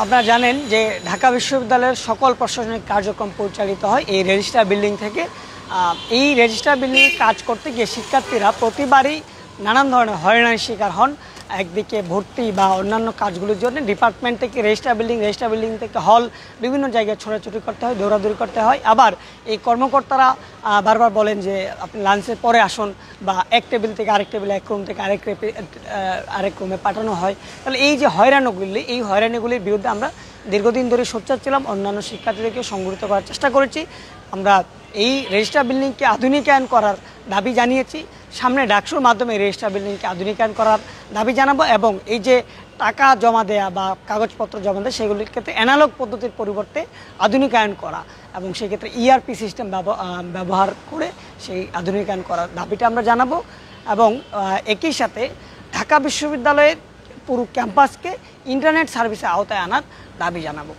আপনারা জানেন যে ঢাকা বিশ্ববিদ্যালয়ের সকল প্রশাসনিক কার্যক্রম পরিচালিত হয় এই রেজিস্ট্রার বিল্ডিং থেকে। এই রেজিস্ট্রার বিল্ডিংয়ে কাজ করতে গিয়ে শিক্ষার্থীরা প্রতিবারই নানান ধরনের হয়রানির শিকার হন। একদিকে ভর্তি বা অন্যান্য কাজগুলোর জন্য ডিপার্টমেন্ট থেকে রেজিস্ট্রার বিল্ডিং থেকে হল বিভিন্ন জায়গায় ছোটাছুটি করতে হয়, দৌড়াদৌড়ি করতে হয়। আবার এই কর্মকর্তারা বারবার বলেন যে আপনি লাঞ্চের পরে আসুন, বা এক টেবিল থেকে আরেক টেবিলে, এক রুম থেকে আরেক রুমে পাঠানো হয়। তাহলে এই যে হয়রানিগুলির বিরুদ্ধে আমরা দীর্ঘদিন ধরে সোচ্চার ছিলাম, অন্যান্য শিক্ষার্থীদেরকে সংগঠিত করার চেষ্টা করেছি। আমরা এই রেজিস্ট্রার বিল্ডিংকে আধুনিকায়ন করার দাবি জানিয়েছি। সামনে ডাকসুর মাধ্যমে রেজিস্ট্রার বিল্ডিংকে আধুনিকায়ন করার দাবি জানাবো, এবং এই যে টাকা জমা দেয়া বা কাগজপত্র জমা দেয় সেগুলির ক্ষেত্রে অ্যানালগ পদ্ধতির পরিবর্তে আধুনিকায়ন করা, এবং সেক্ষেত্রে ইআরপি সিস্টেম ব্যবহার করে সেই আধুনিকায়ন করার দাবিটা আমরা জানাবো। এবং একই সাথে ঢাকা বিশ্ববিদ্যালয়ের পুরো ক্যাম্পাসকে ইন্টারনেট সার্ভিসে আওতায় আনার দাবি জানাবো।